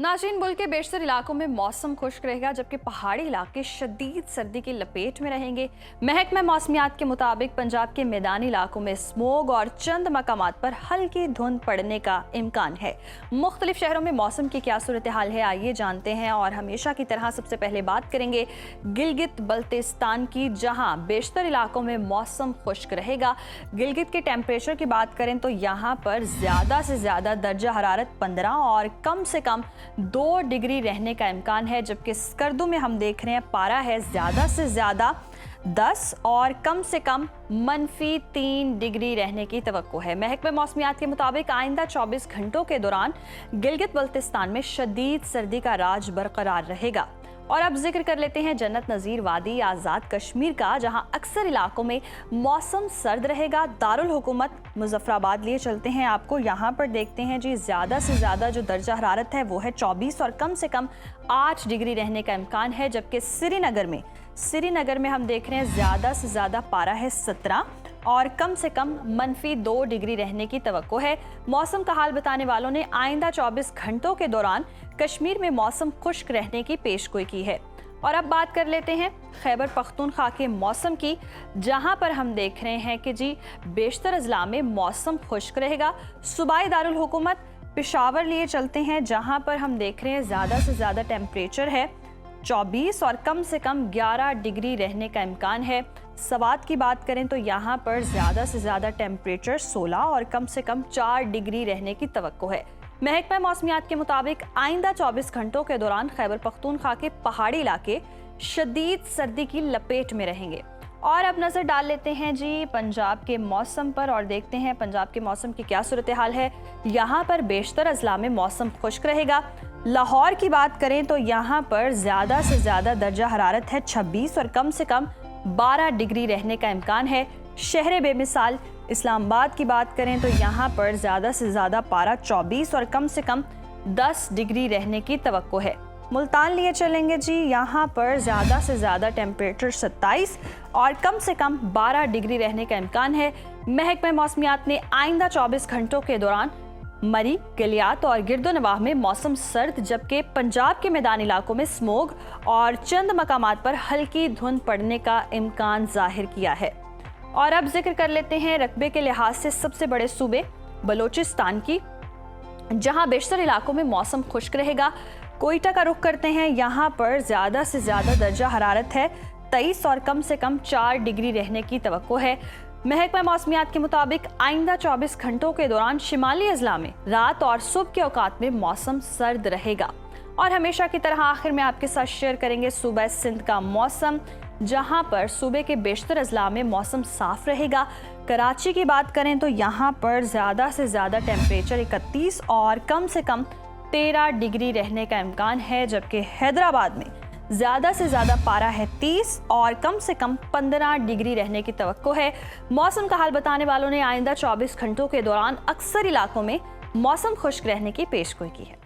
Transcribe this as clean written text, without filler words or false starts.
नाज़रीन, मुल्क के बेशतर इलाकों में मौसम खुश्क रहेगा, जबकि पहाड़ी इलाके शदीद सर्दी की लपेट में रहेंगे। महकमा मौसमियात के मुताबिक पंजाब के मैदानी इलाकों में स्मोग और चंद मकामात पर हल्की धुंध पड़ने का इम्कान है। मुख्तलिफ शहरों में मौसम की क्या सूरत हाल है, आइए जानते हैं। और हमेशा की तरह सबसे पहले बात करेंगे गिलगित बल्तिस्तान की, जहाँ बेशतर इलाकों में मौसम खुश्क रहेगा। गिलगित के टेम्परेचर की बात करें तो यहाँ पर ज़्यादा से ज़्यादा दर्जा हरारत 15 और कम से कम 2 डिग्री रहने का इम्कान है, जबकि स्कर्दू में हम देख रहे हैं पारा है ज़्यादा से ज़्यादा 10 और कम से कम -3 डिग्री रहने की तवक्को है। महकमा मौसमियात के मुताबिक आइंदा 24 घंटों के दौरान गिलगित बल्तिस्तान में शदीद सर्दी का राज बरकरार रहेगा। और अब जिक्र कर लेते हैं जन्नत नज़ीर वादी आज़ाद कश्मीर का, जहां अक्सर इलाकों में मौसम सर्द रहेगा। दारुल हुकूमत मुजफ्फराबाद लिए चलते हैं आपको। यहां पर देखते हैं जी, ज़्यादा से ज़्यादा जो दर्जा हरारत है वो है 24 और कम से कम 8 डिग्री रहने का इम्कान है। जबकि श्रीनगर में हम देख रहे हैं ज़्यादा से ज़्यादा पारा है 17 और कम से कम -2 डिग्री रहने की तवक्को है। मौसम का हाल बताने वालों ने आइंदा 24 घंटों के दौरान कश्मीर में मौसम खुश्क रहने की पेशगोई की है। और अब बात कर लेते हैं खैबर पख्तूनख्वा के मौसम की, जहां पर हम देख रहे हैं कि जी बेशतर अजला में मौसम खुश्क रहेगा। सूबाई दारुल हुकूमत पेशावर लिए चलते हैं, जहां पर हम देख रहे हैं ज़्यादा से ज़्यादा टेम्परेचर है 24 और कम से कम 11 डिग्री रहने का इम्कान है। सवात की बात करें तो यहाँ पर ज़्यादा से ज़्यादा टेम्परेचर 16 और कम से कम 4 डिग्री रहने की तवक्को है। महकमा मौसमियात के मुताबिक आइंदा 24 घंटों के दौरान खैबर पख्तूनख्वा के पहाड़ी इलाके शदीद सर्दी की लपेट में रहेंगे। और अब नज़र डाल लेते हैं जी पंजाब के मौसम पर और देखते हैं पंजाब के मौसम की क्या सूरत हाल है। यहाँ पर बेशतर अजला में मौसम खुश्क रहेगा। लाहौर की बात करें तो यहाँ पर ज़्यादा से ज़्यादा दर्जा हरारत है 26 और कम से कम 12 डिग्री रहने का इम्कान है। शहर बेमिसाल इस्लामाबाद की बात करें तो यहाँ पर ज़्यादा से ज़्यादा पारा 24 और कम से कम 10 डिग्री रहने की तवक्को है। मुल्तान लिए चलेंगे जी, यहाँ पर ज़्यादा से ज़्यादा टेम्परेचर 27 और कम से कम 12 डिग्री रहने का इम्कान है। महकमा मौसमियात ने आइंदा 24 घंटों के दौरान मरी, गलियात और गिरदोनवाह में मौसम सर्द, जबकि पंजाब के मैदानी इलाकों में स्मोग और चंद मकामात पर हल्की धुंध पड़ने का इम्कान जाहिर किया है। और अब जिक्र कर लेते हैं रकबे के लिहाज से सबसे बड़े सूबे बलोचिस्तान की, जहां बेशतर इलाकों में मौसम खुश्क रहेगा। कोयटा का रुख करते हैं, यहाँ पर ज़्यादा से ज़्यादा दर्जा हरारत है 23 और कम से कम 4 डिग्री रहने की तवक्को है। महकमा मौसमियात के मुताबिक आइंदा 24 घंटों के दौरान शिमाली अजला में रात और सुबह के औकात में मौसम सर्द रहेगा। और हमेशा की तरह आखिर में आपके साथ शेयर करेंगे सूबा सिंध का मौसम, जहां पर सूबे के बेशतर अजला में मौसम साफ रहेगा। कराची की बात करें तो यहाँ पर ज़्यादा से ज़्यादा टेम्परेचर 31 और कम से कम 13 डिग्री रहने का इम्कान है। जबकि हैदराबाद में ज़्यादा से ज़्यादा पारा है 30 और कम से कम 15 डिग्री रहने की तवक्को है। मौसम का हाल बताने वालों ने आइंदा 24 घंटों के दौरान अक्सर इलाकों में मौसम खुश्क रहने की पेशगोई की है।